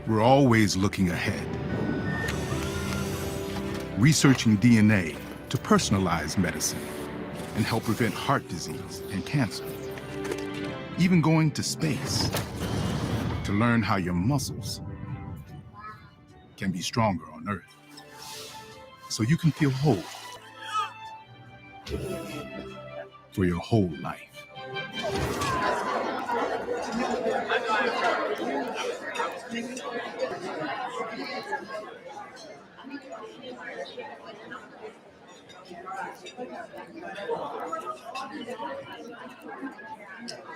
We're always looking ahead, researching DNA to personalize medicine and help prevent heart disease and cancer. Even going to space to learn how your muscles can be stronger on Earth, so you can feel whole for your whole life.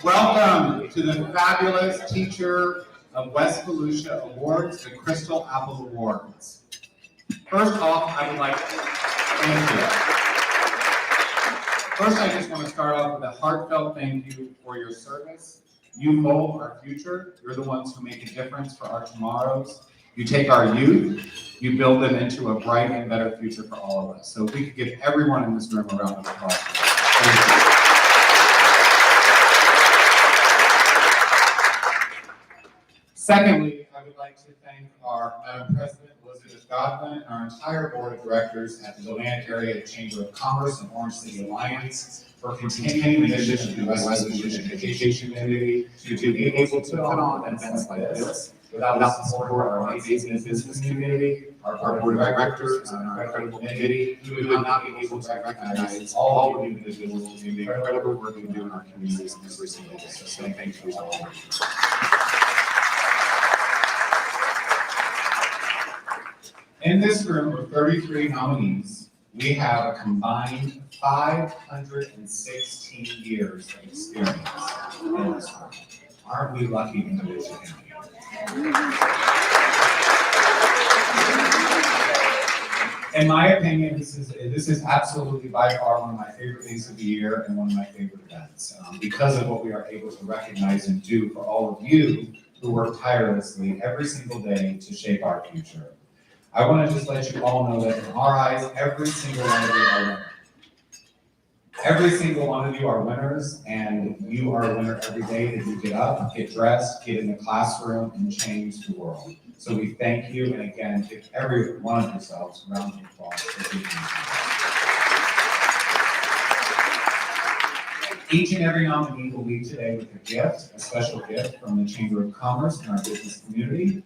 Welcome to the fabulous Teacher of West Volusia Awards, the Crystal Apple Awards. First off, I would like to thank you. First, I just want to start off with a heartfelt thank you for your service. You mold our future. You're the ones who make a difference for our tomorrows. You take our youth, you build them into a bright and better future for all of us. So if we could give everyone in this room a round of applause. Thank you. Secondly, I would like to thank our Madam President, Elizabeth Godwin, and our entire board of directors at the DeLand Area Chamber of Commerce and Orange City Alliance for continuing the mission of the West Volusia education community to be able to put on events like this without the support of our amazing business community, our board of directors, and our incredible committee. We would not be able to recognize all the individuals in the incredible work we do in our communities every single day. So thank you all. In this room of 33 nominees, we have a combined 516 years of experience in this room. Aren't we lucky in Volusia County? In my opinion, this is absolutely by far one of my favorite days of the year and one of my favorite events because of what we are able to recognize and do for all of you who work tirelessly every single day to shape our future. I want to just let you all know that in our eyes, every single one of you are winners. Every single one of you are winners, and you are a winner every day that you get up, get dressed, get in the classroom, and change the world. So we thank you, and again, give every one of yourselves a round of applause for being here. Each and every nominee will leave today with a gift, a special gift from the Chamber of Commerce and our business community.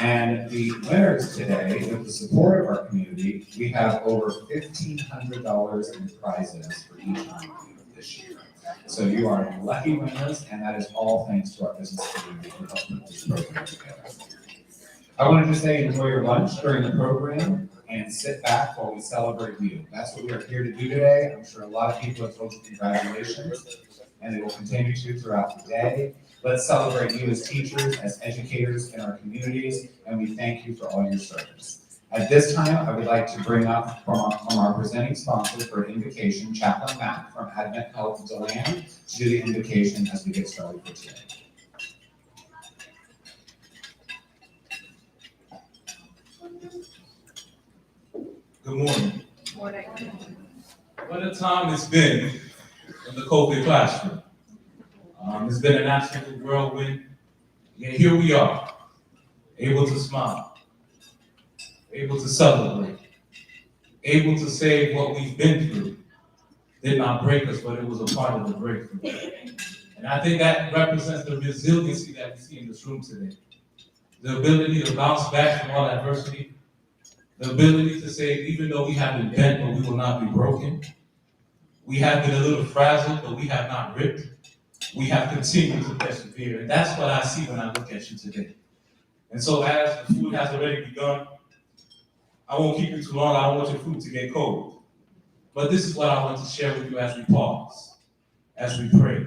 And the winners today, with the support of our community, we have over $1,500 in prizes for each nominee this year. So you are lucky winners, and that is all thanks to our business community for helping put this program together. I wanted to say enjoy your lunch during the program and sit back while we celebrate you. That's what we are here to do today. I'm sure a lot of people have told you congratulations, and they will continue to throughout the day. Let's celebrate you as teachers, as educators in our communities, and we thank you for all your service. At this time, I would like to bring up from our presenting sponsor for invocation, Chaplain Matt from Advent Health DeLand, to do the invocation as we get started for today. Good morning. Good morning. What a time it's been in the COVID classroom. It's been an absolute whirlwind, yet here we are, able to smile, able to celebrate, able to say what we've been through did not break us, but it was a part of the breakthrough. And I think that represents the resiliency that we see in this room today. The ability to bounce back from all adversity, the ability to say, even though we have been bent, but we will not be broken. We have been a little frazzled, but we have not ripped. We have continued to persevere, and that's what I see when I look at you today. And so as the food has already begun, I won't keep you too long. I don't want your food to get cold. But this is what I want to share with you as we pause, as we pray,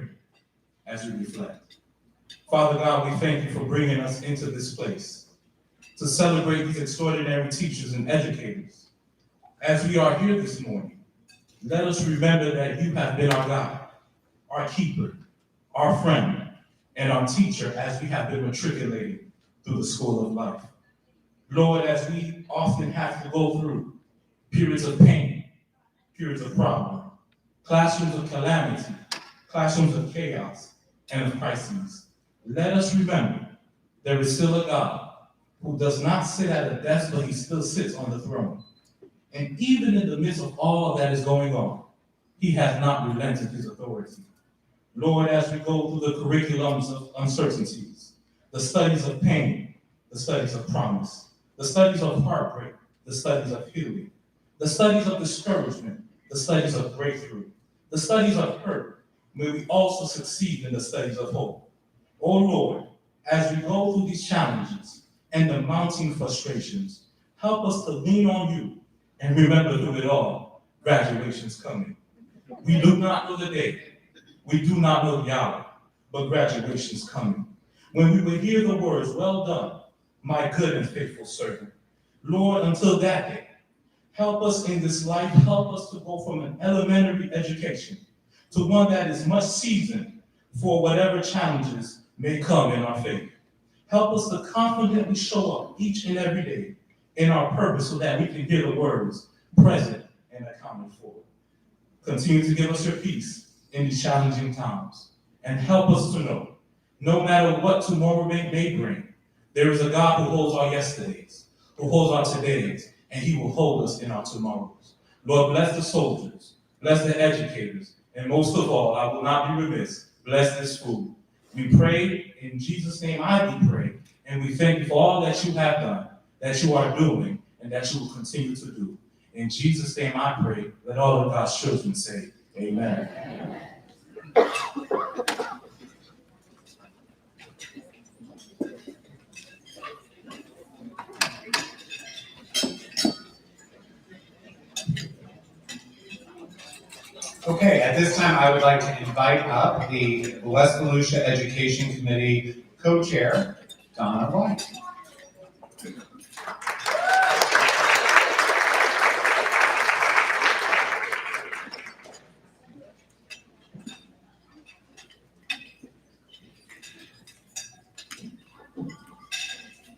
as we reflect. Father God, we thank you for bringing us into this place to celebrate these extraordinary teachers and educators. As we are here this morning, let us remember that you have been our God, our keeper, our friend, and our teacher as we have been matriculating through the school of life. Lord, as we often have to go through periods of pain, periods of problem, classrooms of calamity, classrooms of chaos, and of crises, let us remember there is still a God who does not sit at a desk, but he still sits on the throne. And even in the midst of all that is going on, he has not relented his authority. Lord, as we go through the curriculums of uncertainties, the studies of pain, the studies of promise, the studies of heartbreak, the studies of healing, the studies of discouragement, the studies of breakthrough, the studies of hurt, may we also succeed in the studies of hope. Oh Lord, as we go through these challenges and the mounting frustrations, help us to lean on you and remember through it all, graduation's coming. We do not know the day, we do not know the hour, but graduation's coming. When we will hear the words, well done, my good and faithful servant. Lord, until that day, help us in this life, help us to go from an elementary education to one that is much seasoned for whatever challenges may come in our faith. Help us to confidently show up each and every day in our purpose so that we can hear the words present and accounted for. Continue to give us your peace in these challenging times and help us to know, no matter what tomorrow may bring, there is a God who holds our yesterdays, who holds our todays, and he will hold us in our tomorrows. Lord, bless the soldiers, bless the educators, and most of all, I will not be remiss, bless this food. We pray in Jesus' name, I do pray, and we thank you for all that you have done, that you are doing, and that you will continue to do. In Jesus' name I pray, let all of God's children say, amen. Okay, at this time, I would like to invite up the West Volusia Education Committee co-chair, Donna White.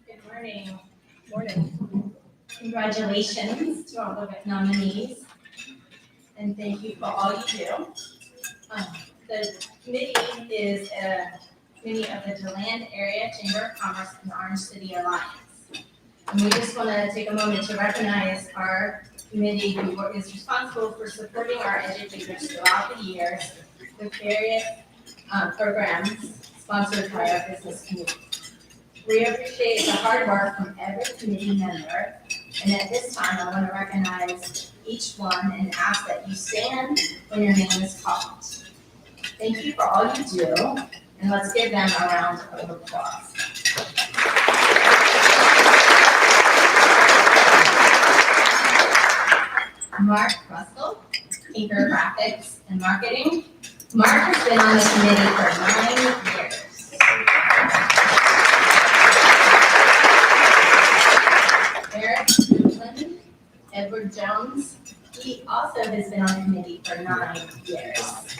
Good morning. Morning. Congratulations to all the nominees, and thank you for all you do. The committee is a committee of the DeLand Area Chamber of Commerce and the Orange City Alliance. And we just want to take a moment to recognize our committee who is responsible for supporting our educators throughout the years with various programs sponsored by our business community. We appreciate the hard work from every committee member, and at this time, I want to recognize each one and ask that you stand when your name is called. Thank you for all you do, and let's give them a round of applause. Mark Russell, Tinker Graphics and Marketing. Mark has been on the committee for 9 years. Eric Newland, Edward Jones, he also has been on the committee for 9 years.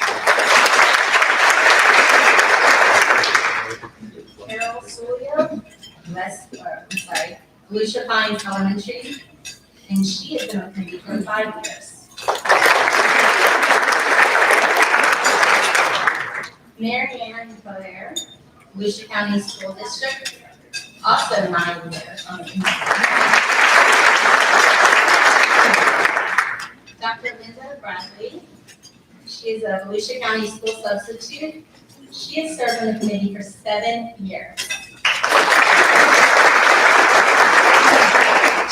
Carol Sulio, Volusia Pines Elementary, and she has been on the committee for 5 years. Mary Ann Blair, Volusia County School District, also 9 years on the committee. Dr. Linda Bradley, she is a Volusia County School Substitute. She has served on the committee for 7 years.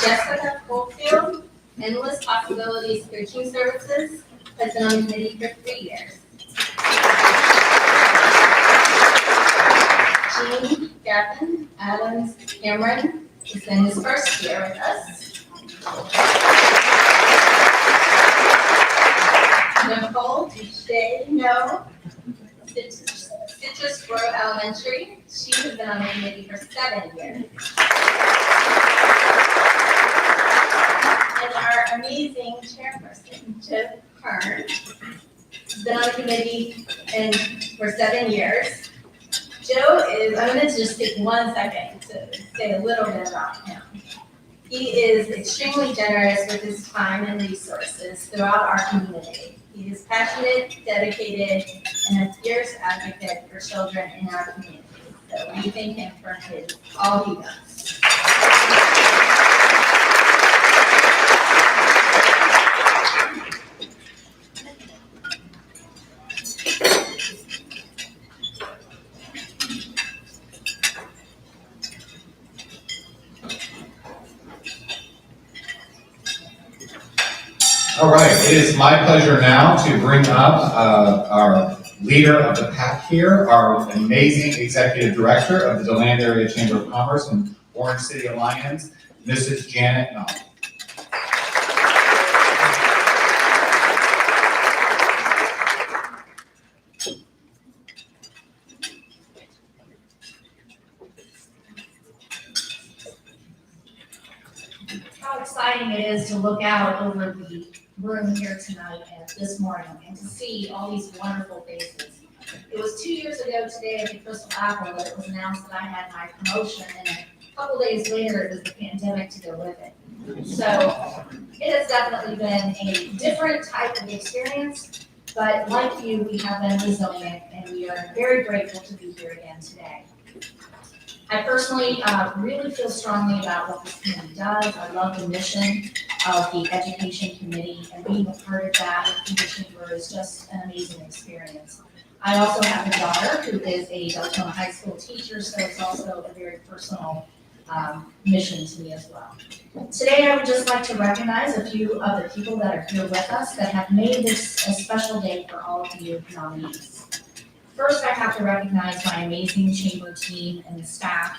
Jessica Cofield, Endless Possibilities Coaching Services, has been on the committee for 3 years. Jean Gavin Adams Cameron has been his first year with us. Nicole Duchamp, Citrus Grove Elementary. She has been on the committee for 7 years. And our amazing chairperson, Chip Kern, has been on the committee for 7 years. Joe is, I'm going to just take 1 second to say a little bit about him. He is extremely generous with his time and resources throughout our community. He is passionate, dedicated, and a fierce advocate for children in our community. So we thank him for all he does. All right, it is my pleasure now to bring up our leader of the pack here, our amazing executive director of the DeLand Area Chamber of Commerce and Orange City Alliance, Mrs. Janet Knopf. How exciting it is to look out over the room here tonight and this morning and to see all these wonderful faces. It was 2 years ago today at the Crystal Apple that it was announced that I had my promotion, and a couple days later it was the pandemic to go with it. So it has definitely been a different type of experience, but like you, we have been resilient and we are very grateful to be here again today. I personally really feel strongly about what this committee does. I love the mission of the Education Committee, and being a part of that with the chamber is just an amazing experience. I also have a daughter who is a Deltona High School teacher, so it's also a very personal mission to me as well. Today, I would just like to recognize a few of the people that are here with us that have made this a special day for all of you nominees. First, I have to recognize my amazing chamber team and the staff.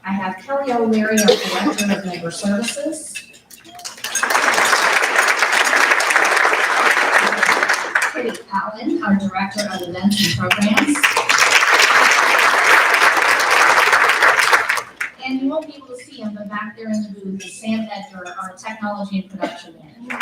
I have Kelly O'Leary, our Director of Labor Services. Kitty Allen, our Director of Events and Programs. And you won't be able to see him, but back there in the booth is Sam Edgar, our Technology and Production Manager.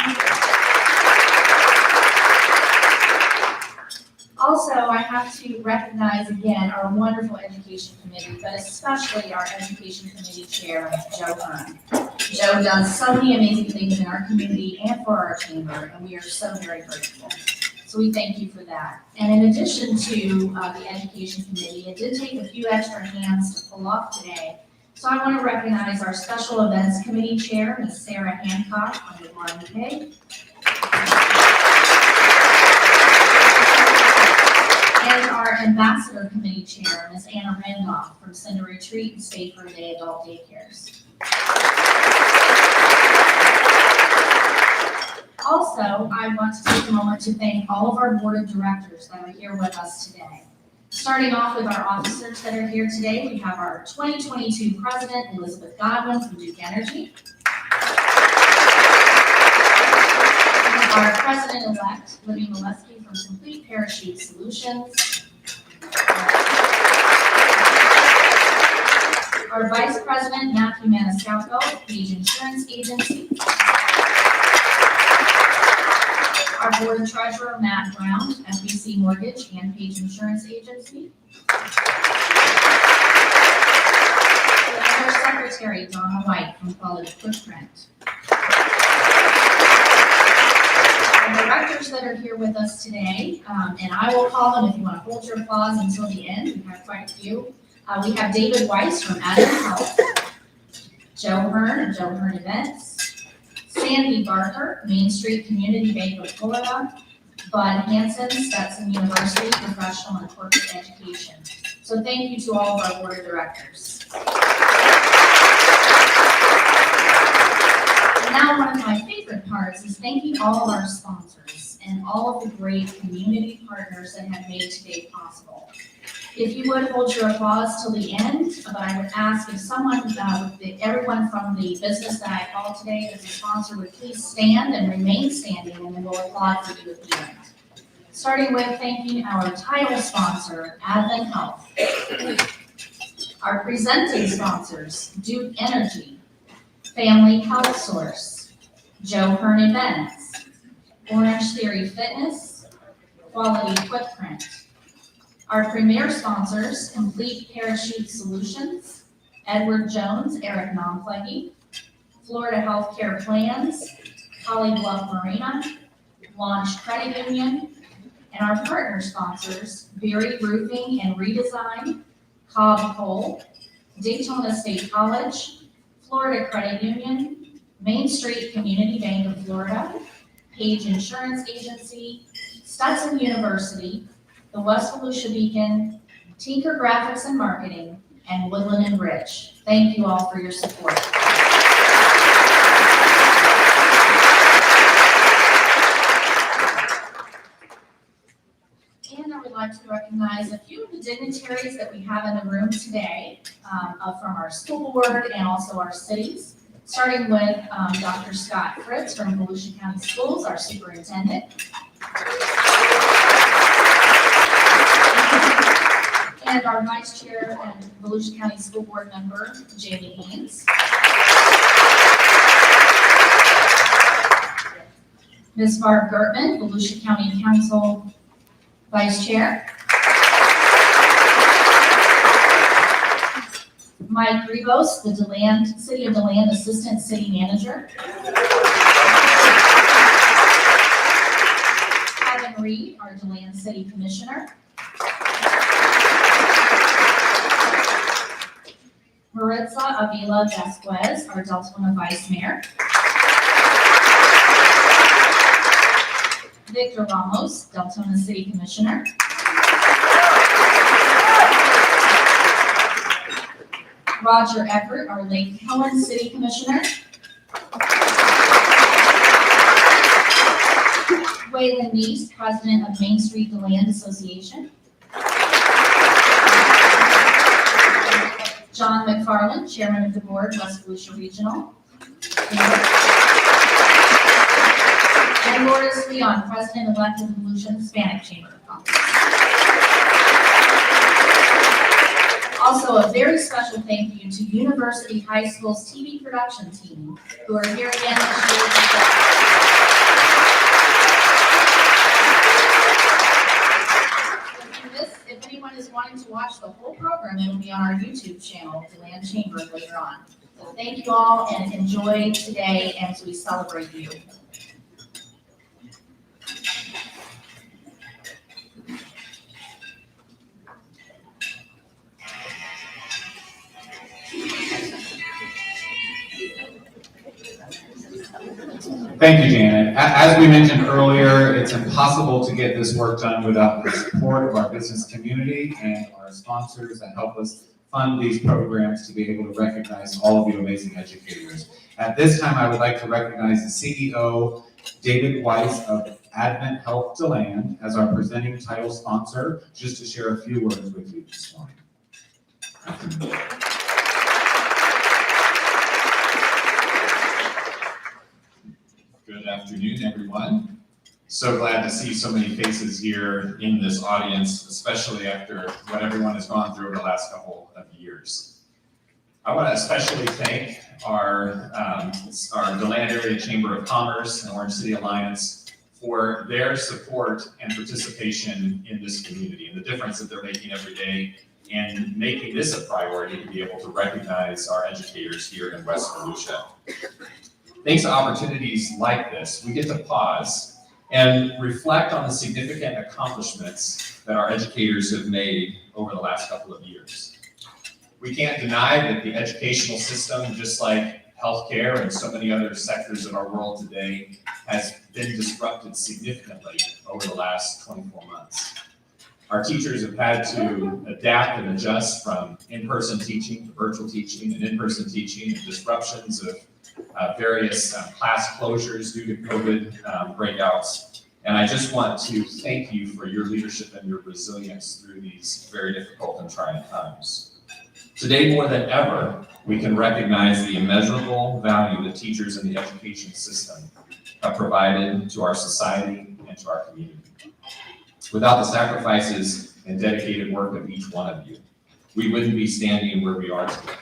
Also, I have to recognize again our wonderful Education Committee, but especially our Education Committee Chair, Joe Hearn. Joe does so many amazing things in our community and for our chamber, and we are so very grateful. So we thank you for that. And in addition to the Education Committee, it did take a few extra hands to pull off today. So I want to recognize our Special Events Committee Chair, Ms. Sarah Hancock, on the Guadalupe. And our Ambassador Committee Chair, Ms. Anna Randolph from Cinder Retreat and Stay for a Day Adult Daycares. Also, I want to take a moment to thank all of our board of directors that are here with us today. Starting off with our officers that are here today, we have our 2022 President, Elizabeth Godwin from Duke Energy. Our President-elect, Libby Molesky from Complete Parachute Solutions. Our Vice President, Matthew Maniscalco, Page Insurance Agency. Our Board Treasurer, Matt Brown, FBC Mortgage and Page Insurance Agency. And our Secretary, Donna White from Quality Footprint. Our directors that are here with us today, and I will call them if you want to hold your applause until the end. We have quite a few. We have David Weiss from Advent Health, Joe Hearn of Joe Hearn Events, Sandy Barker, Main Street Community Bank of Florida, Bud Hanson, Stetson University Professional and Corporate Education. So thank you to all of our board of directors. Now, one of my favorite parts is thanking all of our sponsors and all of the great community partners that have made today possible. If you would hold your applause till the end, but I would ask if someone, everyone from the business that I called today as a sponsor would please stand and remain standing, and then we'll applaud for you at the end. Starting with thanking our title sponsor, Advent Health. Our presenting sponsors, Duke Energy, Family Health Source, Joe Hearn Events, Orange Theory Fitness, Quality Footprint, Our premier sponsors, Complete Parachute Solutions, Edward Jones, Eric Nomflegge, Florida Healthcare Plans, Holly Bluff Marina, Launch Credit Union, and our partner sponsors, Berry Roofing and Redesign, Cobb Coal, Daytona State College, Florida Credit Union, Main Street Community Bank of Florida, Page Insurance Agency, Stetson University, the West Volusia Beacon, Tinker Graphics and Marketing, and Woodland and Rich. Thank you all for your support. And I would like to recognize a few of the dignitaries that we have in the room today from our school board and also our cities, starting with Dr. Scott Fritz from Volusia County Schools, our superintendent. And our vice chair and Volusia County School Board member, Jamie Haynes. Ms. Barb Gertman, Volusia County Council Vice Chair. Mike Rivos, the City of DeLand Assistant City Manager. Kevin Reed, our DeLand City Commissioner. Maritza Avila Vasquez, our Deltona Vice Mayor. Victor Ramos, Deltona City Commissioner. Roger Eckert, our Lake Helen City Commissioner. Waylon Neese, President of Main Street DeLand Association. John McFarland, Chairman of the Board, West Volusia Regional. And Lourdes Leon, President-elect of the Volusia Hispanic Chamber of Commerce. Also, a very special thank you to University High School's TV production team, who are here again this year. If anyone is wanting to watch the whole program, it will be on our YouTube channel, DeLand Chamber, later on. So thank you all and enjoy today as we celebrate you. Thank you, Janet. As we mentioned earlier, it's impossible to get this work done without the support of our business community and our sponsors that help us fund these programs to be able to recognize all of you amazing educators. At this time, I would like to recognize the CEO, David Weiss of Advent Health DeLand, as our presenting title sponsor, just to share a few words with you this morning. Good afternoon, everyone. So glad to see so many faces here in this audience, especially after what everyone has gone through over the last couple of years. I want to especially thank our DeLand Area Chamber of Commerce and Orange City Alliance for their support and participation in this community and the difference that they're making every day and making this a priority to be able to recognize our educators here in West Volusia. Thanks to opportunities like this, we get to pause and reflect on the significant accomplishments that our educators have made over the last couple of years. We can't deny that the educational system, just like healthcare and so many other sectors of our world today, has been disrupted significantly over the last 24 months. Our teachers have had to adapt and adjust from in-person teaching to virtual teaching and in-person teaching and disruptions of various class closures due to COVID breakouts. And I just want to thank you for your leadership and your resilience through these very difficult and trying times. Today, more than ever, we can recognize the immeasurable value that teachers in the education system have provided to our society and to our community. Without the sacrifices and dedicated work of each one of you, we wouldn't be standing where we are today.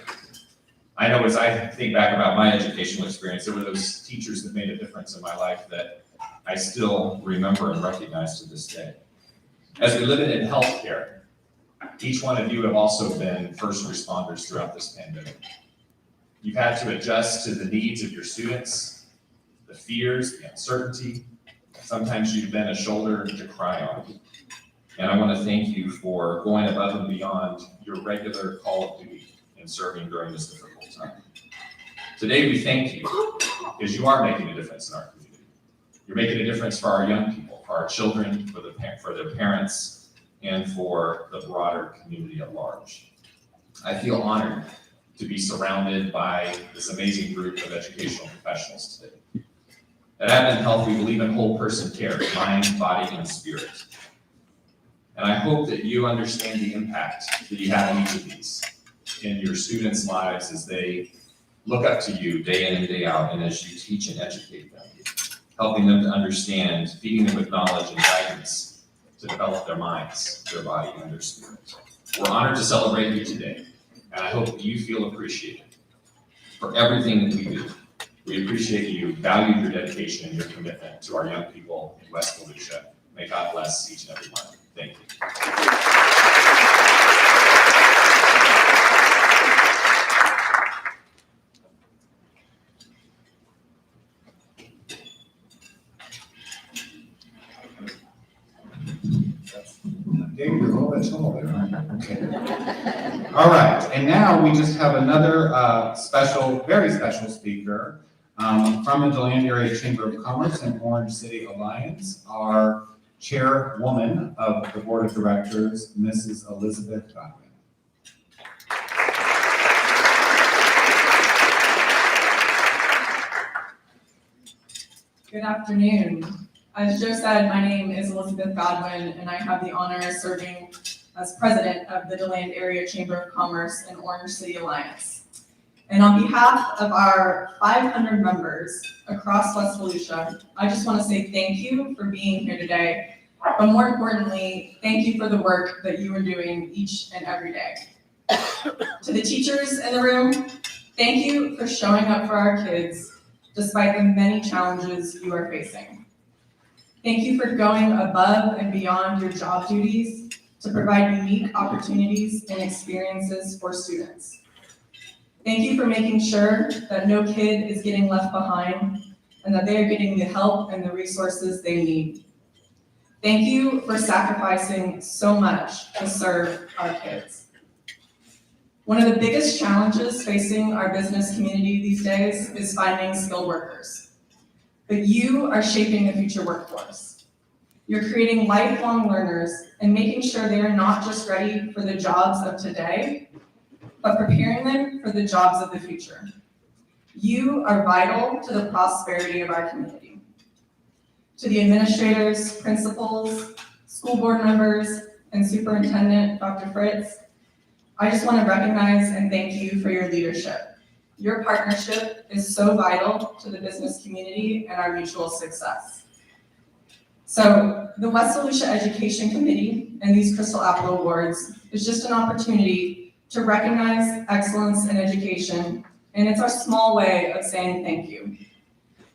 I know as I think back about my educational experience, there were those teachers that made a difference in my life that I still remember and recognize to this day. As we live in healthcare, Each one of you have also been first responders throughout this pandemic. You've had to adjust to the needs of your students, the fears, the uncertainty. Sometimes you've been a shoulder to cry on. And I want to thank you for going above and beyond your regular call of duty and serving during this difficult time. Today we thank you because you are making a difference in our community. You're making a difference for our young people, for our children, for their parents, and for the broader community at large. I feel honored to be surrounded by this amazing group of educational professionals today. At Advent Health, we believe in whole person care, mind, body, and spirit. And I hope that you understand the impact that you have in each of these in your students' lives as they look up to you day in and day out, and as you teach and educate them, helping them to understand, feeding them with knowledge and guidance to develop their minds, their body, and their spirit. We're honored to celebrate you today, and I hope that you feel appreciated for everything that we do. We appreciate you, value your dedication and your commitment to our young people in West Volusia. May God bless each and every one. Thank you. David, you're a little bit taller, aren't you? Okay. All right, and now we just have another very special speaker from the DeLand Area Chamber of Commerce and Orange City Alliance, our chairwoman of the Board of Directors, Mrs. Elizabeth Godwin. Good afternoon. As Joe said, my name is Elizabeth Godwin, and I have the honor of serving as president of the DeLand Area Chamber of Commerce and Orange City Alliance. And on behalf of our 500 members across West Volusia, I just want to say thank you for being here today, but more importantly, thank you for the work that you are doing each and every day. To the teachers in the room, thank you for showing up for our kids despite the many challenges you are facing. Thank you for going above and beyond your job duties to provide unique opportunities and experiences for students. Thank you for making sure that no kid is getting left behind and that they are getting the help and the resources they need. Thank you for sacrificing so much to serve our kids. One of the biggest challenges facing our business community these days is finding skilled workers. But you are shaping the future workforce. You're creating lifelong learners and making sure they are not just ready for the jobs of today, but preparing them for the jobs of the future. You are vital to the prosperity of our community. To the administrators, principals, school board members, and Superintendent Dr. Fritz, I just want to recognize and thank you for your leadership. Your partnership is so vital to the business community and our mutual success. So the West Volusia Education Committee and these Crystal Apple Awards is just an opportunity to recognize excellence in education, and it's our small way of saying thank you.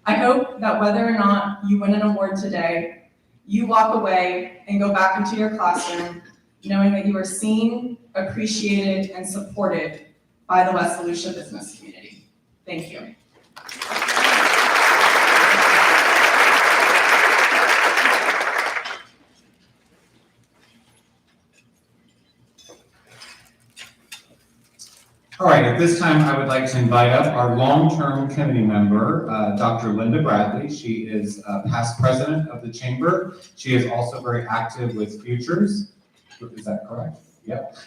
I hope that whether or not you win an award today, you walk away and go back into your classroom knowing that you are seen, appreciated, and supported by the West Volusia business community. Thank you. All right, at this time, I would like to invite up our long-term committee member, Dr. Linda Bradley. She is past president of the chamber. She is also very active with Futures. Is that correct? Yep.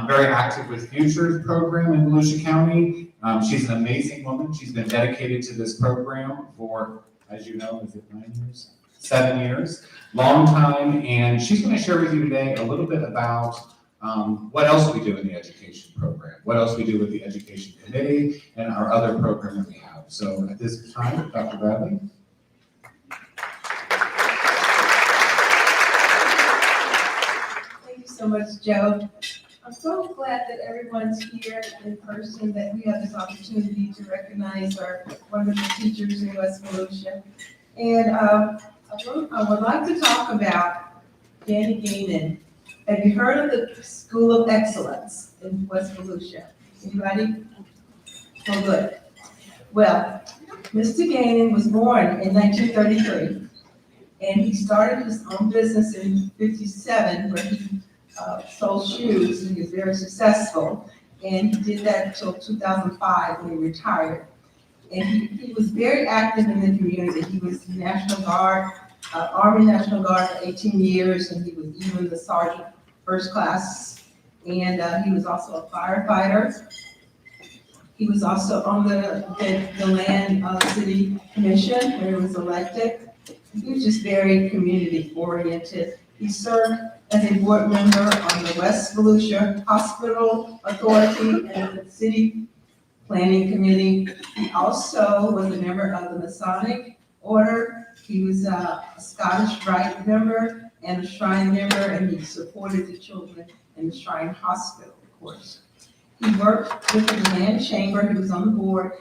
Very active with Futures program in Volusia County. She's an amazing woman. She's been dedicated to this program for, as you know, is it 9 years? 7 years, long time. And she's going to share with you today a little bit about what else we do in the education program, what else we do with the education committee and our other program that we have. So at this time, Dr. Bradley. Thank you so much, Joe. I'm so glad that everyone's here in person, that we have this opportunity to recognize our wonderful teachers in West Volusia. And I would like to talk about Danny Gaiman. Have you heard of the School of Excellence in West Volusia? Anybody? Oh, good. Well, Mr. Gaiman was born in 1933, and he started his own business in 57, where he sold shoes, and he was very successful. And he did that until 2005 when he retired. And he was very active in the community. He was National Guard, Army National Guard for 18 years, and he was even the sergeant first class. And he was also a firefighter. He was also on the land city commission where he was elected. He was just very community oriented. He served as a board member on the West Volusia Hospital Authority and the City Planning Committee. He also was a member of the Masonic Order. He was a Scottish Rite member and a Shrine member, and he supported the children in the Shrine Hospital, of course. He worked with the Land Chamber. He was on the board,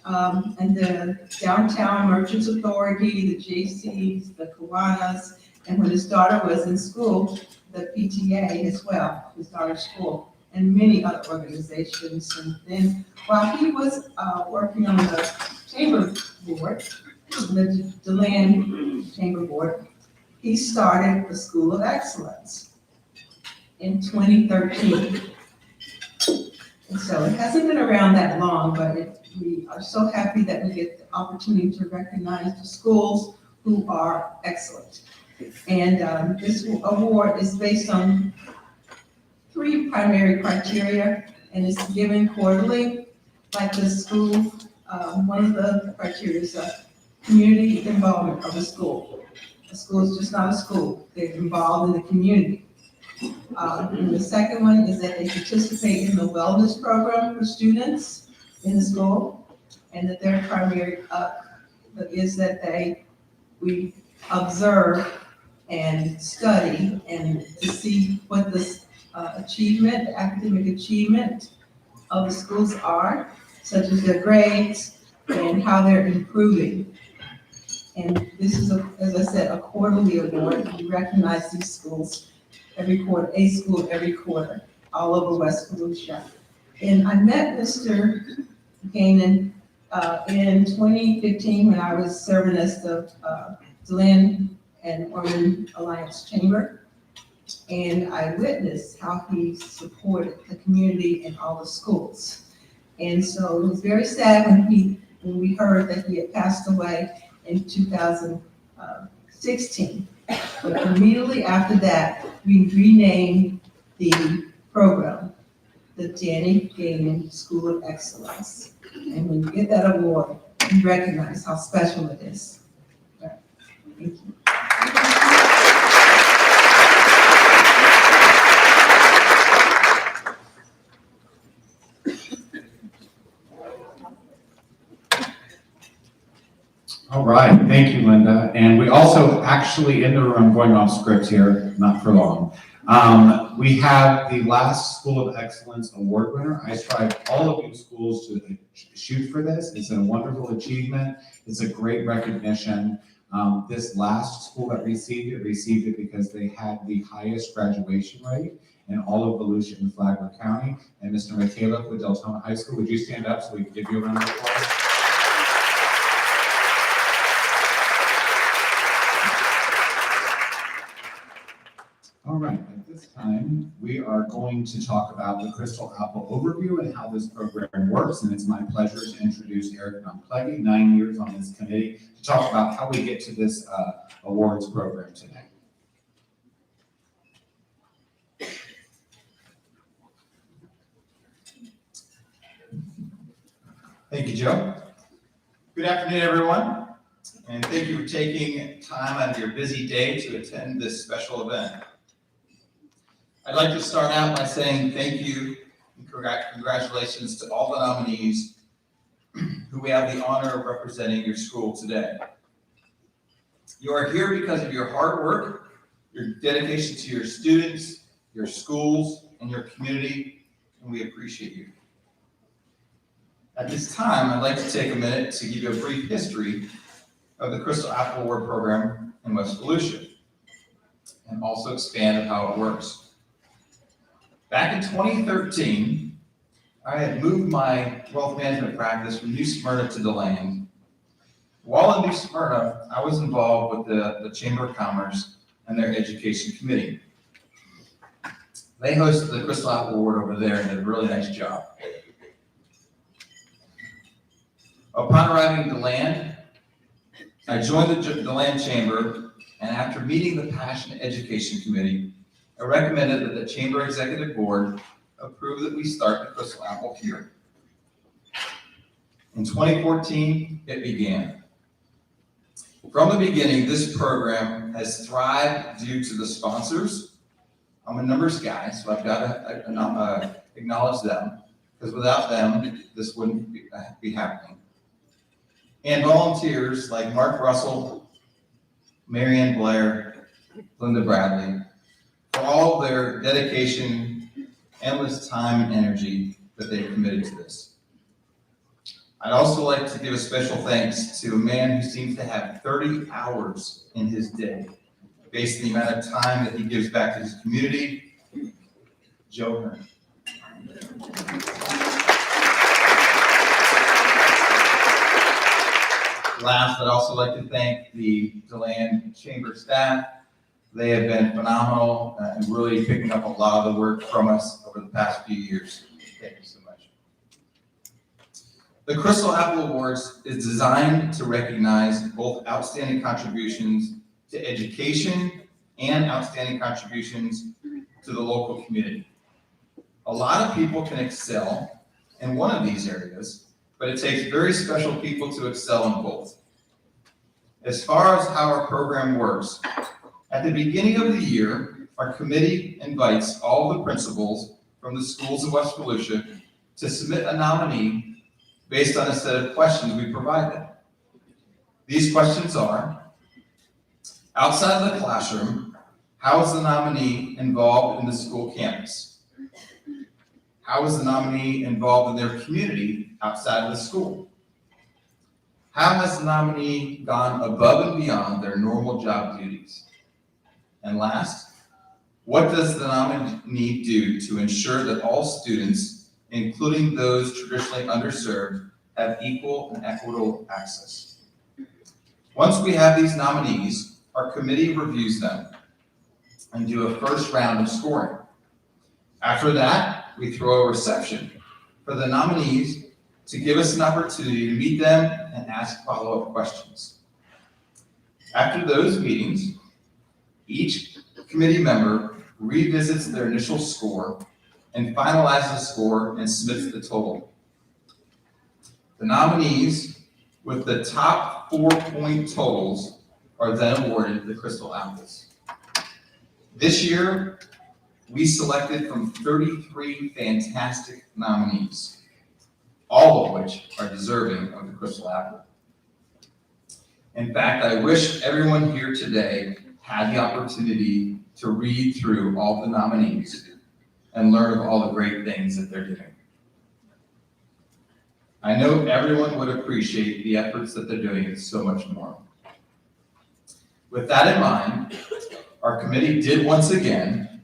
and the Downtown Merchants Authority, the JCs, the Kiwanis, and when his daughter was in school, the PTA as well, his daughter's school, and many other organizations. And then while he was working on the chamber board, the Land Chamber Board, he started the School of Excellence in 2013. And so it hasn't been around that long, but we are so happy that we get the opportunity to recognize the schools who are excellent. And this award is based on 3 primary criteria, and it's given quarterly. Like the school, one of the criteria is community involvement of the school. The school is just not a school, they're involved in the community. And the second one is that they participate in the wellness program for students in the school, and that their primary is that we observe and study and to see what the academic achievement of the schools are, such as their grades and how they're improving. And this is, as I said, a quarterly award. We recognize these schools every quarter, a school every quarter, all over West Volusia. And I met Mr. Gaiman in 2015 when I was serving as the Land and Urban Alliance Chamber. And I witnessed how he supported the community and all the schools. And so it was very sad when we heard that he had passed away in 2016. But immediately after that, we renamed the program the Danny Gaiman School of Excellence. And when you get that award, you recognize how special it is. Thank you. All right, thank you, Linda. And we also actually in the room, going off script here, not for long, we have the last School of Excellence Award winner. I strive all of you schools to shoot for this. It's a wonderful achievement. It's a great recognition. This last school that received it because they had the highest graduation rate in all of Volusia and Flagler County. And Mr. Michaela with Deltona High School, would you stand up so we can give you a round of applause? All right, at this time, we are going to talk about the Crystal Apple overview and how this program works. And it's my pleasure to introduce Eric Nonpleggy, 9 years on this committee, to talk about how we get to this awards program today. Thank you, Joe. Good afternoon, everyone. And thank you for taking time out of your busy day to attend this special event. I'd like to start out by saying thank you and congratulations to all the nominees who we have the honor of representing your school today. You are here because of your hard work, your dedication to your students, your schools, and your community, and we appreciate you. At this time, I'd like to take a minute to give you a brief history of the Crystal Apple Award Program in West Volusia, and also expand on how it works. Back in 2013, I had moved my wealth management practice from New Smyrna to DeLand. While in New Smyrna, I was involved with the Chamber of Commerce and their education committee. They hosted the Crystal Apple Award over there and did a really nice job. Upon arriving at DeLand, I joined the DeLand Chamber, and after meeting the Passion Education Committee, I recommended that the Chamber Executive Board approve that we start the Crystal Apple here. In 2014, it began. From the beginning, this program has thrived due to the sponsors. I'm a numbers guy, so I've got to acknowledge them, because without them, this wouldn't be happening. And volunteers like Mark Russell, Marianne Blair, Linda Bradley, for all of their dedication, endless time and energy that they've committed to this. I'd also like to give a special thanks to a man who seems to have 30 hours in his day, based on the amount of time that he gives back to his community, Joe Hearn. Last, I'd also like to thank the DeLand Chamber staff. They have been phenomenal and really picking up a lot of the work from us over the past few years. Thank you so much. The Crystal Apple Awards is designed to recognize both outstanding contributions to education and outstanding contributions to the local community. A lot of people can excel in one of these areas, but it takes very special people to excel in both. As far as how our program works, at the beginning of the year, our committee invites all the principals from the schools of West Volusia to submit a nominee based on a set of questions we provide them. These questions are: outside of the classroom, how is the nominee involved in the school campus? How is the nominee involved in their community outside of the school? How has the nominee gone above and beyond their normal job duties? And last, what does the nominee do to ensure that all students, including those traditionally underserved, have equal and equitable access? Once we have these nominees, our committee reviews them and do a first round of scoring. After that, we throw a reception for the nominees to give us an opportunity to meet them and ask follow-up questions. After those meetings, each committee member revisits their initial score and finalizes the score and submits the total. The nominees with the top 4-point totals are then awarded the Crystal Apples. This year, we selected from 33 fantastic nominees, all of which are deserving of the Crystal Apple. In fact, I wish everyone here today had the opportunity to read through all the nominees and learn of all the great things that they're doing. I know everyone would appreciate the efforts that they're doing and so much more. With that in mind, our committee did once again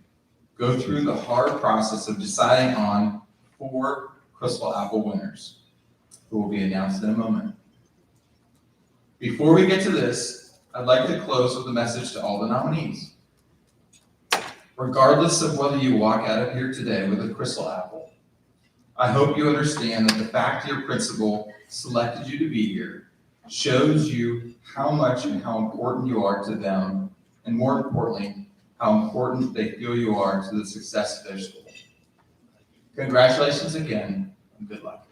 go through the hard process of deciding on 4 Crystal Apple winners, who will be announced in a moment. Before we get to this, I'd like to close with a message to all the nominees. Regardless of whether you walk out of here today with a Crystal Apple, I hope you understand that the fact your principal selected you to be here shows you how much and how important you are to them, and more importantly, how important they feel you are to the success of their school. Congratulations again, and good luck.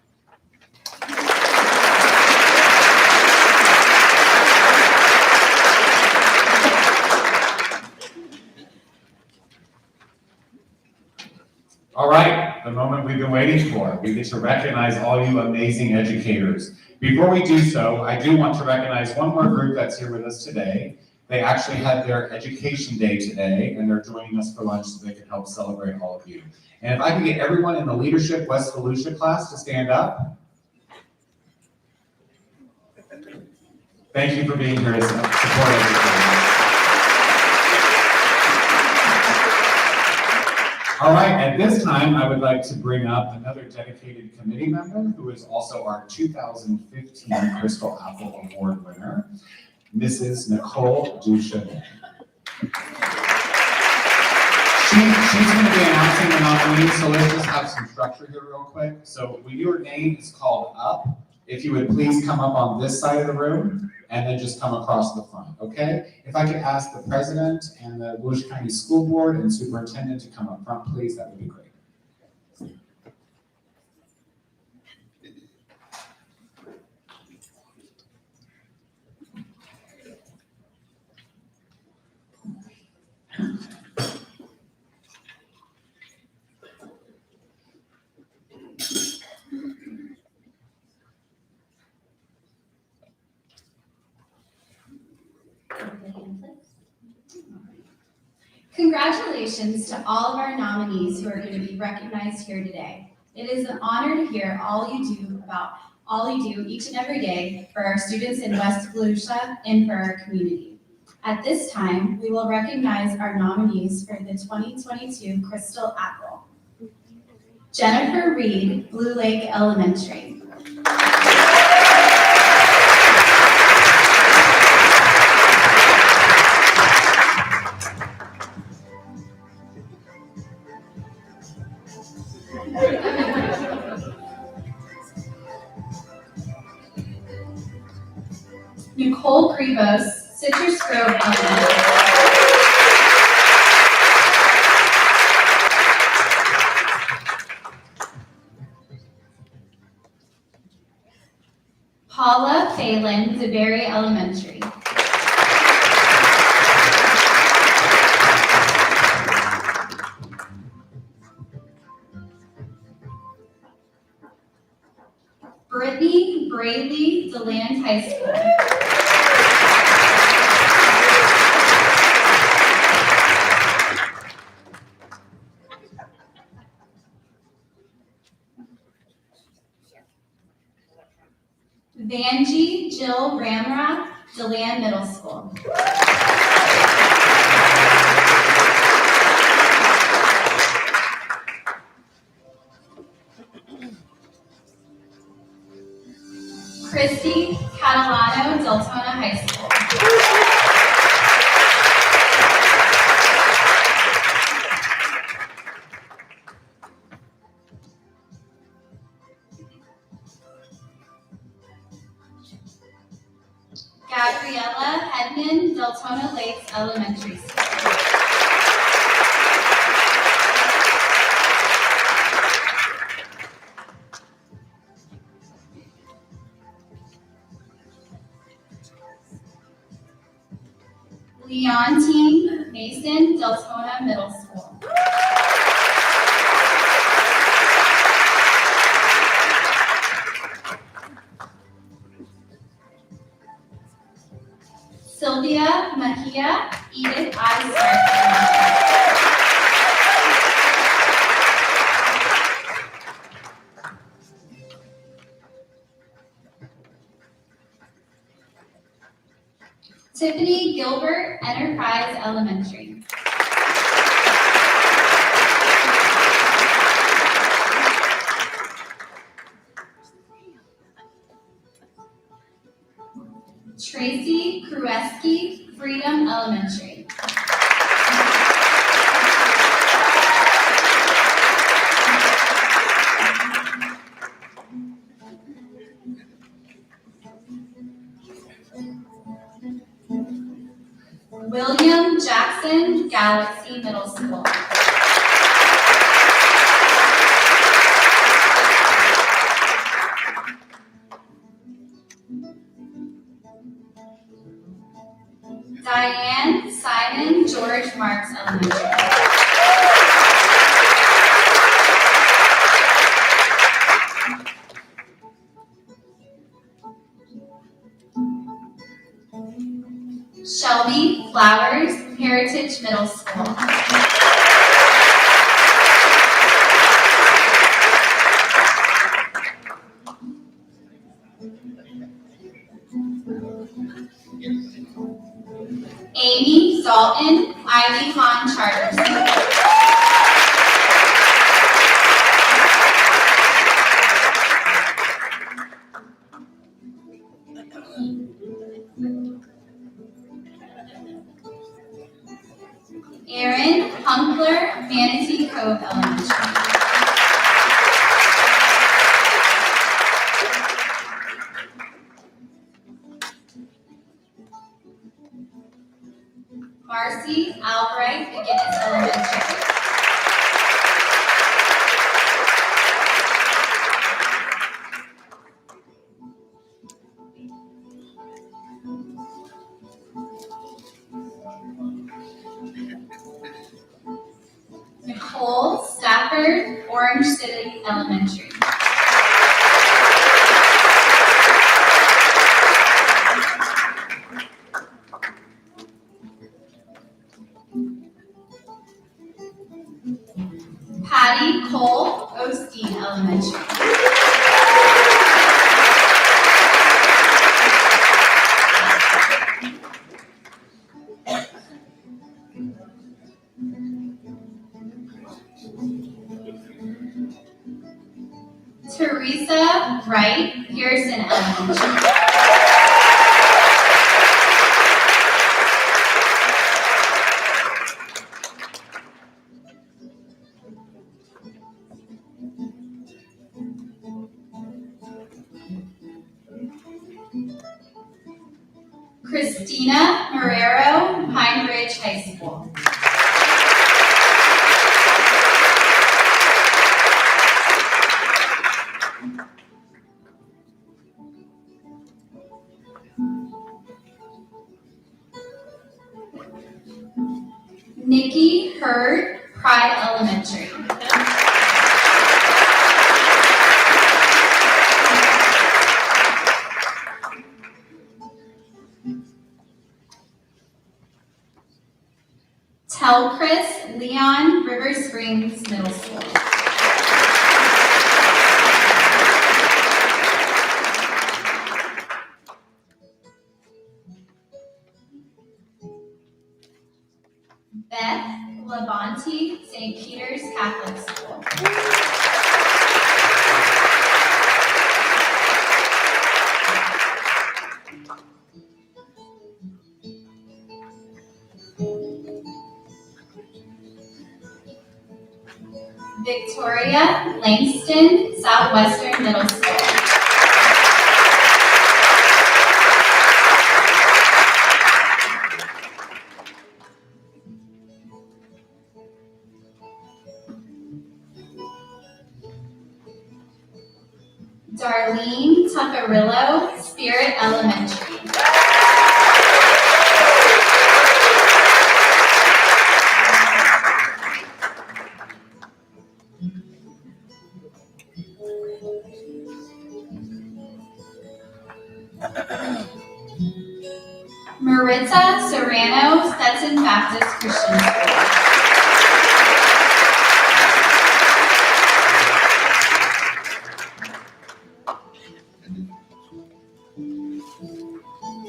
All right, the moment we've been waiting for. We get to recognize all you amazing educators. Before we do so, I do want to recognize one more group that's here with us today. They actually had their education day today, and they're joining us for lunch so they can help celebrate all of you. And if I can get everyone in the Leadership West Volusia class to stand up. Thank you for being here to support educators. All right, at this time, I would like to bring up another dedicated committee member who is also our 2015 Crystal Apple Award winner, Mrs. Nicole Duchamp. She's going to be announcing the nominees, so let's just have some structure here real quick. So when your name is called up, if you would please come up on this side of the room and then just come across the front, okay? If I could ask the president and the Volusia County School Board and superintendent to come up front, please, that would be great. Congratulations to all of our nominees who are going to be recognized here today. It is an honor to hear all you do each and every day for our students in West Volusia and for our community. At this time, we will recognize our nominees for the 2022 Crystal Apple. Jennifer Reed, Blue Lake Elementary. Nicole Grivos, Citrus Grove Elementary. Paula Phelan, DeBerry Elementary. Brittany Braley, DeLand High School. Vanjie Jill Ramroth, DeLand Middle School. Christy Catalano, Deltona High School. Gabriella Hedman, Deltona Lakes Elementary School. Leontine Mason, Deltona Middle School. Sylvia Mejia, Edith I. Stark. Tiffany Gilbert, Enterprise Elementary. Tracy Krueski, Freedom Elementary. William Jackson, Galaxy Middle School. Diane Simon, George Marks Elementary. Shelby Flowers, Heritage Middle School. Amy Dalton, Ivy Han Charter School. Orange City Elementary. Patty Cole Osteen Elementary. Teresa Wright Pearson Elementary. Christina Marrero Pine Ridge High School. Nikki Hurd Pride Elementary. Telchris Leon River Springs Middle School. Beth Labonte St. Peter's Catholic School. Victoria Langston Southwestern Middle School. Darlene Tuckerillo Spirit Elementary. Maritza Serrano Stetson Baptist Christian School.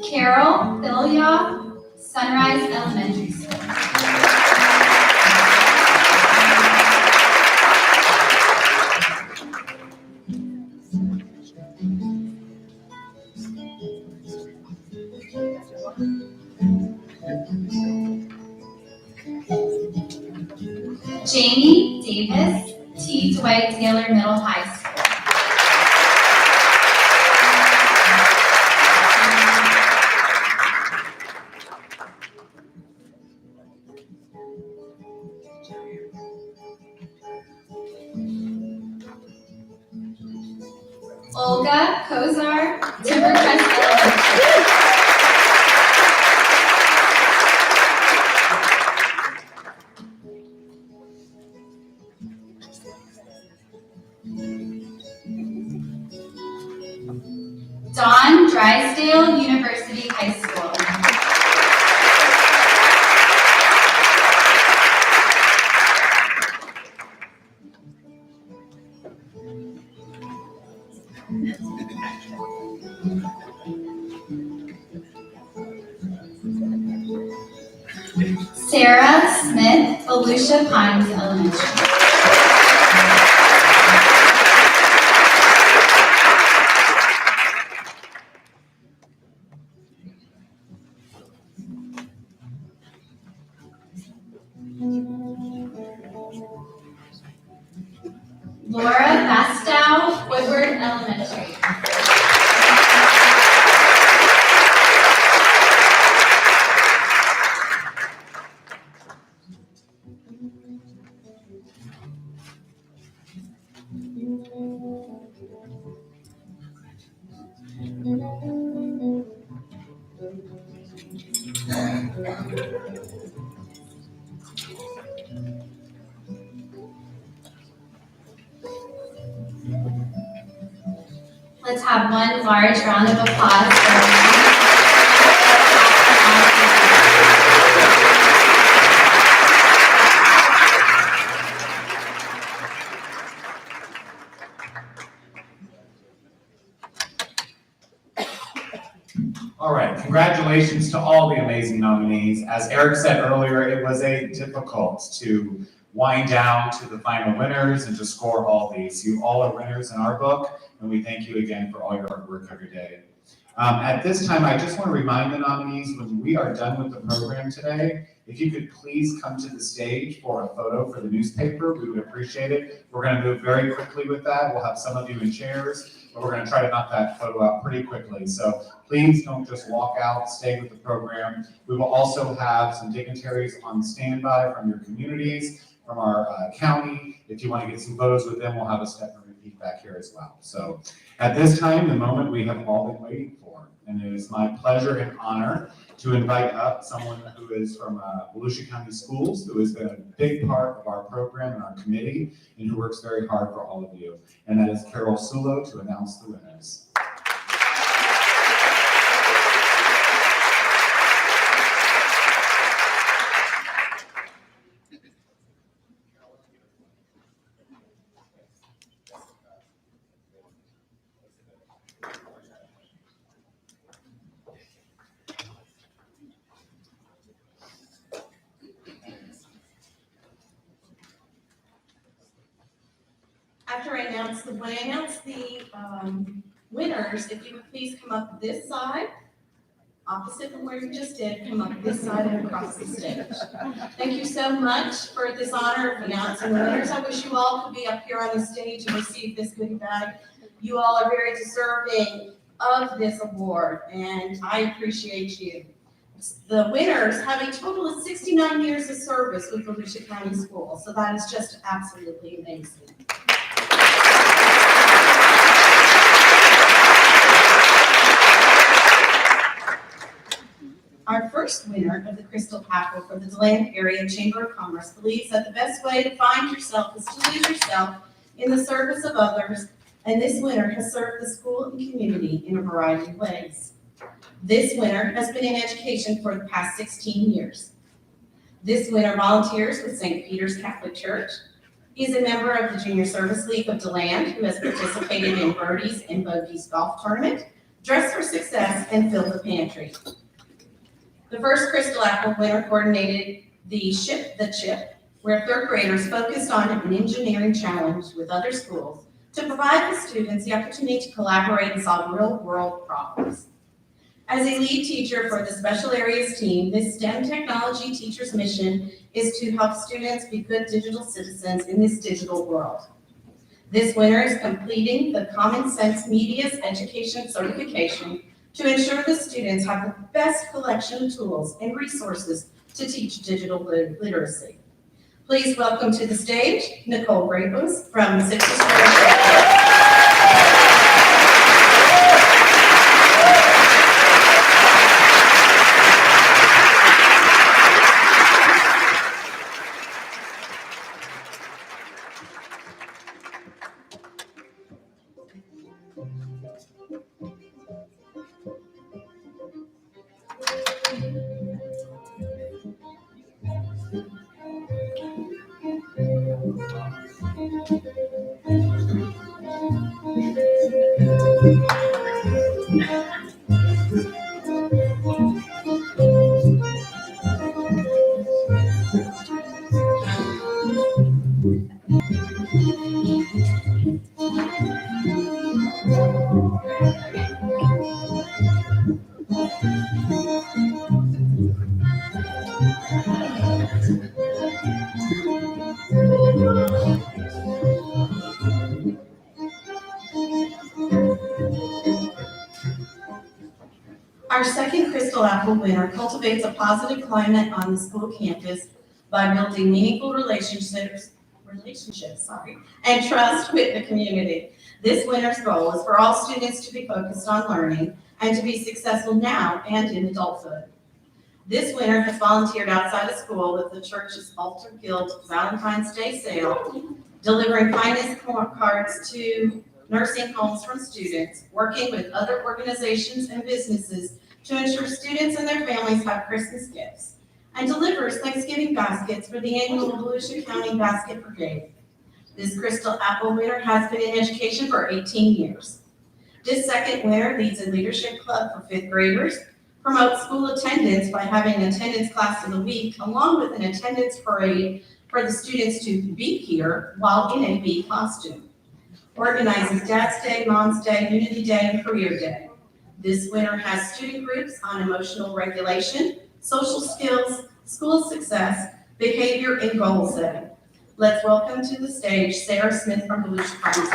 Carol Bilya Sunrise Elementary School. Jamie Davis T. Dwight Taylor Middle High School. Olga Kozar Timbercrest Elementary. Don Drysdale University High School. Sarah Smith Volusia Pines Elementary. Laura Bastow Woodward Elementary. Let's have one large round of applause for All right, congratulations to all the amazing nominees. As Eric said earlier, it was difficult to wind down to the final winners and to score all these. You all are winners in our book, and we thank you again for all your hard work every day. At this time, I just want to remind the nominees, when we are done with the program today, if you could please come to the stage for a photo for the newspaper, we would appreciate it. We're going to move very quickly with that. We'll have some of you in chairs, but we're going to try to knock that photo out pretty quickly. So please don't just walk out, stay with the program. We will also have some dignitaries on standby from your communities, from our county. If you want to get some photos with them, we'll have a step and repeat back here as well. So at this time, the moment we have all been waiting for, and it is my pleasure and honor to invite up someone who is from Volusia County Schools, who has been a big part of our program and our committee, and who works very hard for all of you. And that is Carol Sulo to announce the winners. When I announce the winners, if you would please come up this side, opposite from where you just did, come up this side and across the stage. Thank you so much for this honor of announcing the winners. I wish you all could be up here on the stage and receive this goodie bag. You all are very deserving of this award, and I appreciate you. The winners have a total of 69 years of service with Volusia County Schools, so that is just absolutely amazing. Our first winner of the Crystal Apple for the DeLand Area Chamber of Commerce believes that the best way to find yourself is to lose yourself in the service of others, and this winner has served the school and community in a variety of ways. This winner has been in education for the past 16 years. This winner volunteers with St. Peter's Catholic Church. He is a member of the Junior Service League of DeLand, who has participated in Birdies and Bogies golf tournament, Dress for Success, and Fill the Pantry. The first Crystal Apple winner coordinated the Ship the Chip, where third graders focused on an engineering challenge with other schools to provide the students the opportunity to collaborate and solve real-world problems. As a lead teacher for the Special Areas team, this STEM technology teacher's mission is to help students be good digital citizens in this digital world. This winner is completing the Common Sense Media's Education Certification to ensure the students have the best collection of tools and resources to teach digital literacy. Please welcome to the stage, Nicole Duchamp from Citrus Square. Our second Crystal Apple winner cultivates a positive climate on the school campus by building meaningful relationships, and trust with the community. This winner's goal is for all students to be focused on learning and to be successful now and in adulthood. This winner has volunteered outside of school with the church's Altar Guild Valentine's Day sale, delivering kindness cards to nursing homes from students, working with other organizations and businesses to ensure students and their families have Christmas gifts, and delivers Thanksgiving baskets for the annual Volusia County Basket Brigade. This Crystal Apple winner has been in education for 18 years. This second winner leads a leadership club for fifth graders, promotes school attendance by having an attendance class of the week, along with an attendance parade for the students to be here while in a bee costume. Organizes Dad's Day, Mom's Day, Unity Day, and Career Day. This winner has student groups on emotional regulation, social skills, school success, behavior, and goal setting. Let's welcome to the stage Sarah Smith from Volusia County.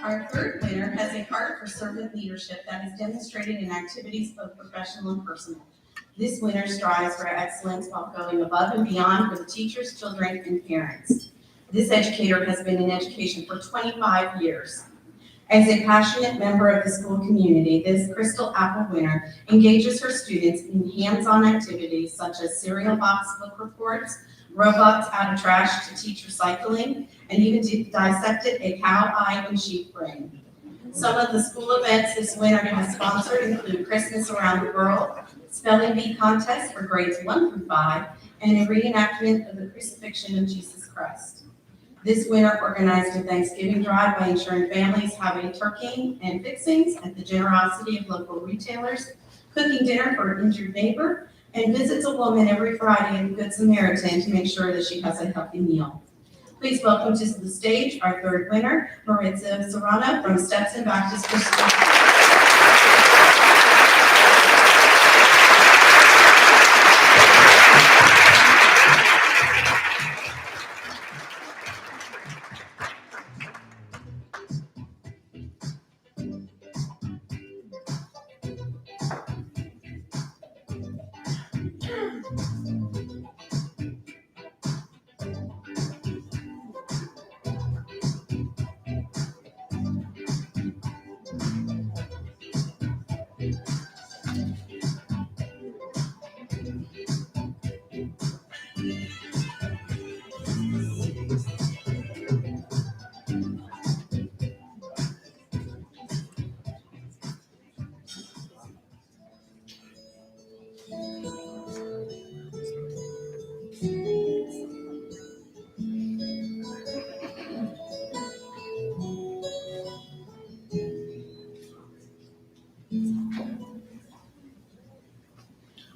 Our third winner has a heart for servant leadership that is demonstrated in activities both professional and personal. This winner strives for excellence while going above and beyond for the teachers, children, and parents. This educator has been in education for 25 years. As a passionate member of the school community, this Crystal Apple winner engages her students in hands-on activities such as cereal box book reports, robots out of trash to teach recycling, and even dissected a cow eye and sheep brain. Some of the school events this winter has sponsored include Christmas Around the World, spelling bee contest for grades 1 through 5, and a reenactment of the crucifixion of Jesus Christ. This winter organized a Thanksgiving drive by ensuring families have a turkey and fixings at the generosity of local retailers, cooking dinner for an injured neighbor, and visits a woman every Friday at the Good Samaritan to make sure that she has a healthy meal. Please welcome to the stage our third winner, Maritza Serrano from Stetson Baptist Christian.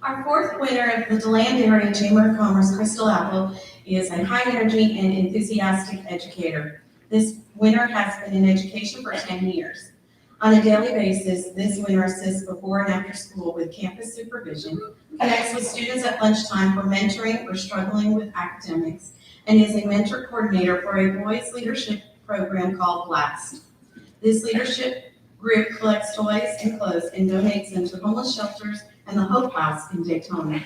Our fourth winner of the DeLand Area Chamber of Commerce Crystal Apple is a high energy and enthusiastic educator. This winner has been in education for 10 years. On a daily basis, this winner assists before and after school with campus supervision, connects with students at lunchtime for mentoring or struggling with academics, and is a mentor coordinator for a boys leadership program called Blast. This leadership group collects toys and clothes and donates them to homeless shelters and the Hope House in Daytona.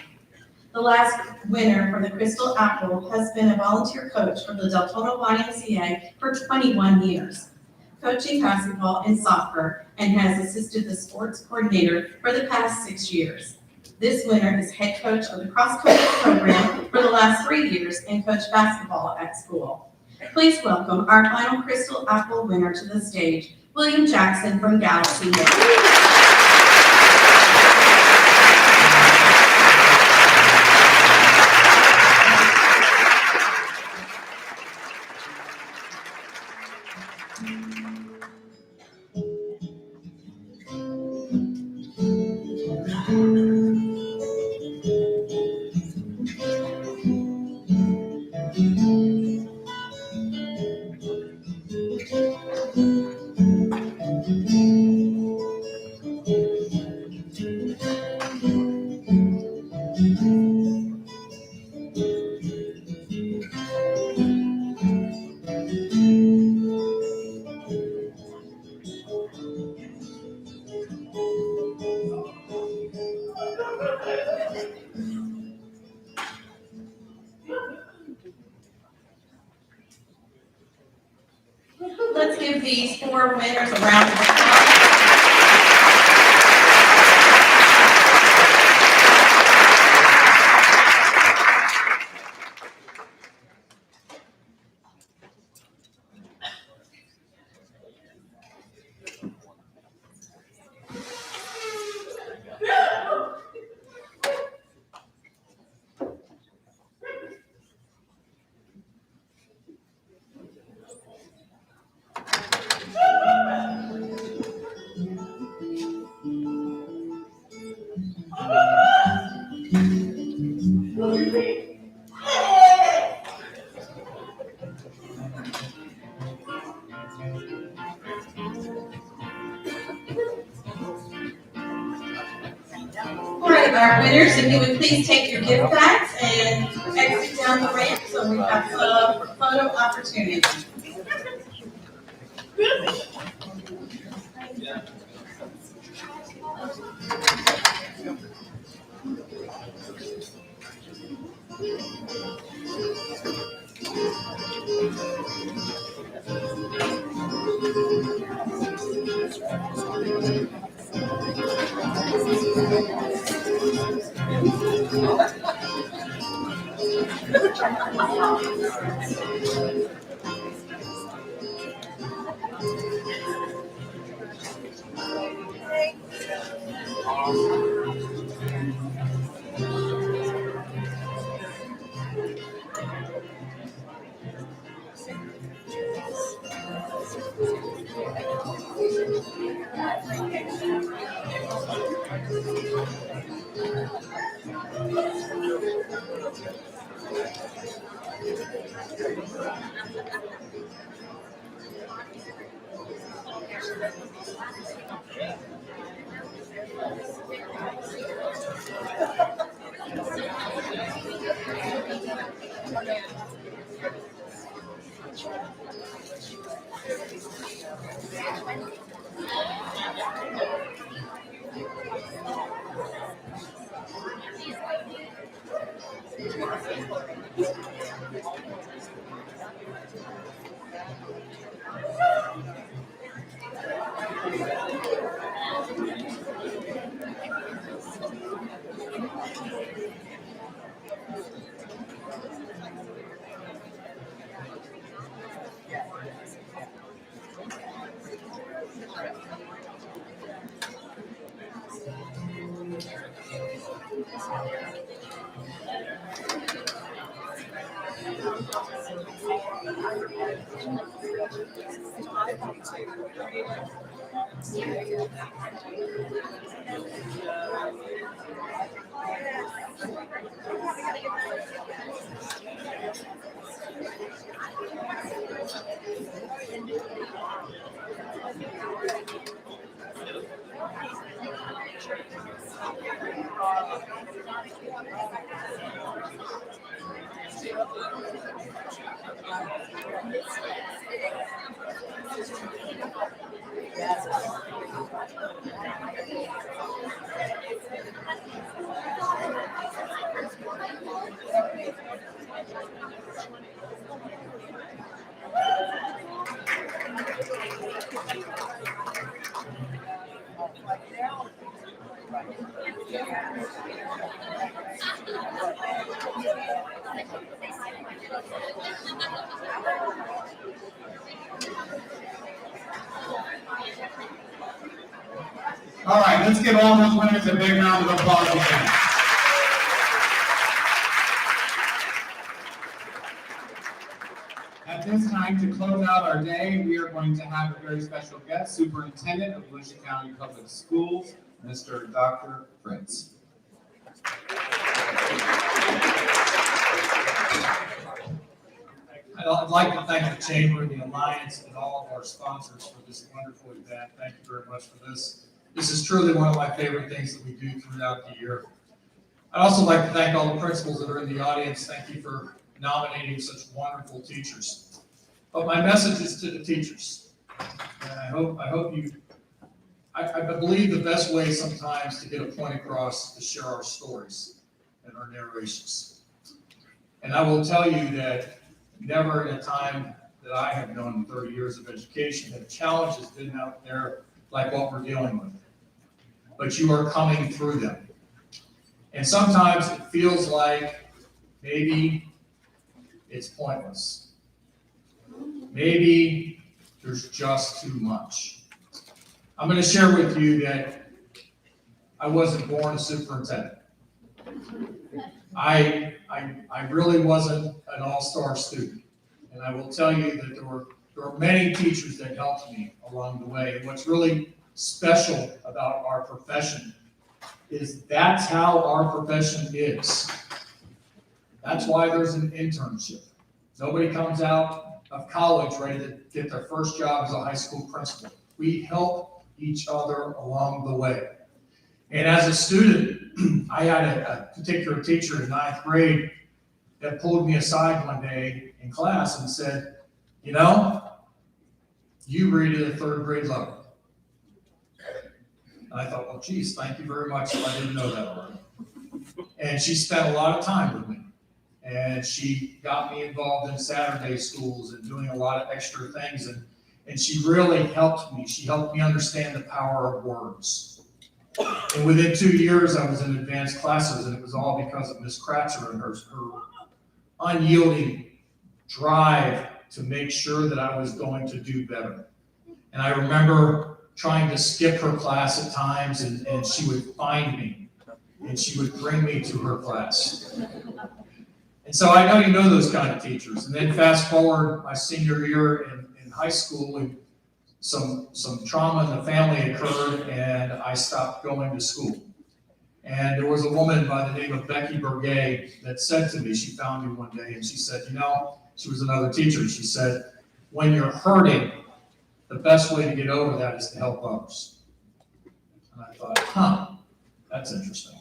The last winner for the Crystal Apple has been a volunteer coach for the Deltona YMCA for 21 years, coaching basketball and soccer, and has assisted the sports coordinator for the past 6 years. This winner is head coach of the cross-country program for the last 3 years and coached basketball at school. Please welcome our final Crystal Apple winner to the stage, William Jackson from Galaxy Hill. Let's give these 4 winners a round of applause. All right, our winners, if you would please take your gift bags and exit down the ramp so we have some photo opportunities. All right, let's give all those winners a big round of applause again. At this time, to close out our day, we are going to have a very special guest, Superintendent of Volusia County Public Schools, Mr. Dr. Fritz. I'd like to thank the Chamber, the Alliance, and all of our sponsors for this wonderful event. Thank you very much for this. This is truly one of my favorite things that we do throughout the year. I'd also like to thank all the principals that are in the audience. Thank you for nominating such wonderful teachers. But my message is to the teachers. And I believe the best way sometimes to get a point across is to share our stories and our narrations. And I will tell you that never in a time that I have known in 30 years of education have challenges been out there like what we're dealing with. But you are coming through them. And sometimes it feels like maybe it's pointless. Maybe there's just too much. I'm going to share with you that I wasn't born a superintendent. I really wasn't an all-star student. And I will tell you that there were many teachers that helped me along the way. And what's really special about our profession is that's how our profession is. That's why there's an internship. Nobody comes out of college ready to get their first job as a high school principal. We help each other along the way. And as a student, I had a particular teacher in 9th grade that pulled me aside one day in class and said, you know, you read at a 3rd grade level. And I thought, well, geez, thank you very much. I didn't know that already. And she spent a lot of time with me. And she got me involved in Saturday schools and doing a lot of extra things. And she really helped me. She helped me understand the power of words. And within 2 years, I was in advanced classes, and it was all because of Miss Cratcher and her unyielding drive to make sure that I was going to do better. And I remember trying to skip her class at times, and she would find me, and she would bring me to her class. And so I know you know those kind of teachers. And then fast forward my senior year in high school, and some trauma in the family occurred, and I stopped going to school. And there was a woman by the name of Becky Burgay that said to me, she found me one day, and she said, you know, she was another teacher, she said, when you're hurting, the best way to get over that is to help others. And I thought, that's interesting.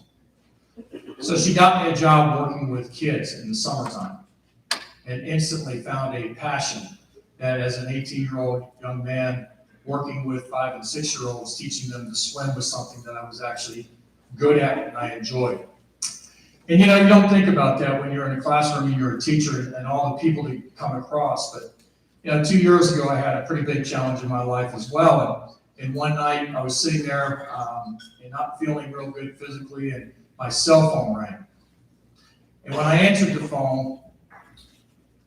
So she got me a job working with kids in the summertime, and instantly found a passion that as an 18-year-old young man working with 5- and 6-year-olds, teaching them to swim was something that I was actually good at and I enjoyed. And you know, you don't think about that when you're in a classroom and you're a teacher and all the people that you come across. But you know, 2 years ago, I had a pretty big challenge in my life as well. And one night I was sitting there and not feeling real good physically, and my cell phone rang. And when I answered the phone,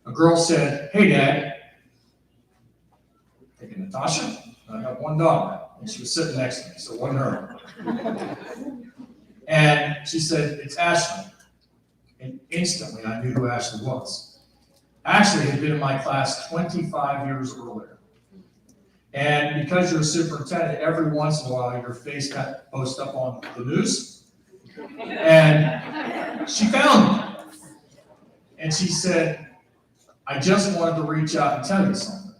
a girl said, hey, Dad. I'm thinking, Natasha? I got one daughter. And she was sitting next to me, so it wasn't her. And she said, it's Ashley. And instantly I knew who Ashley was. Ashley had been in my class 25 years earlier. And because you're a superintendent, every once in a while your face got posted up on the news. And she found me. And she said, I just wanted to reach out and tell you something.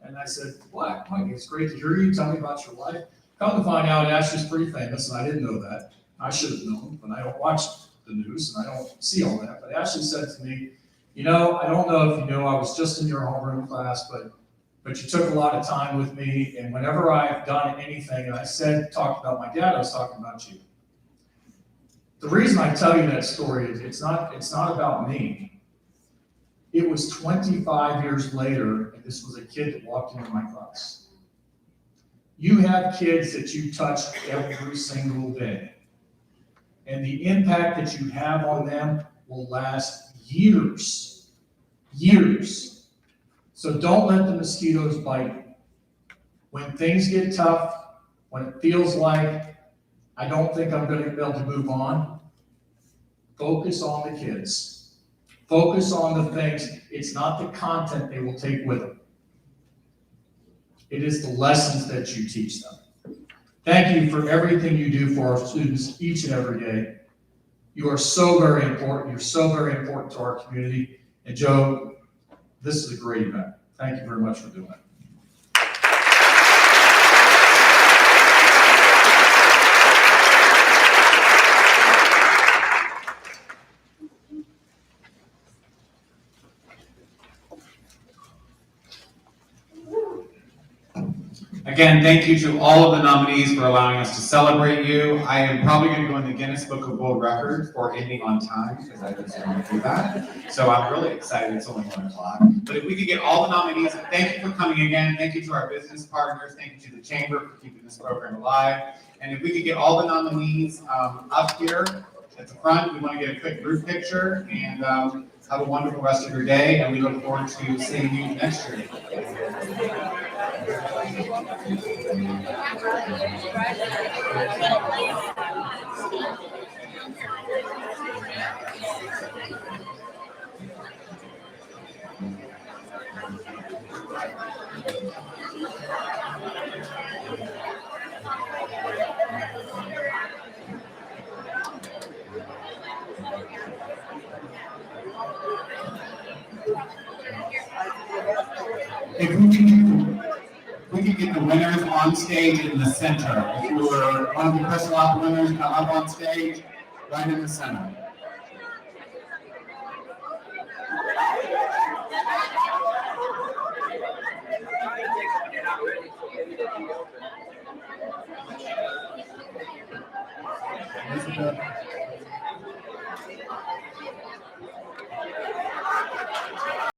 And I said, what? Mike, it's great to hear you. Tell me about your life. Come to find out, Ashley's pretty famous, and I didn't know that. I should have known, but I don't watch the news, and I don't see all that. But Ashley said to me, you know, I don't know if you know, I was just in your homeroom class, but you took a lot of time with me, and whenever I've done anything, and I talked about my dad, I was talking about you. The reason I tell you that story is it's not about me. It was 25 years later, and this was a kid that walked into my class. You have kids that you touch every single day. And the impact that you have on them will last years. Years. So don't let the mosquitoes bite. When things get tough, when it feels like I don't think I'm going to be able to move on, focus on the kids. Focus on the things. It's not the content they will take with them. It is the lessons that you teach them. Thank you for everything you do for our students each and every day. You are so very important. You're so very important to our community. And Joe, this is a great event. Thank you very much for doing it. Again, thank you to all of the nominees for allowing us to celebrate you. I am probably going to go in the Guinness Book of World Records for ending on time because I just don't do that. So I'm really excited. It's only 1 o'clock. But if we could get all the nominees, thank you for coming again. Thank you to our business partners. Thank you to the Chamber for keeping this program alive. And if we could get all the nominees up here at the front, we want to get a quick group picture and have a wonderful rest of your day. And we look forward to seeing you next year. If we could get the winners on stage in the center. If you were one of the Crystal Op winners, come up on stage, right in the center.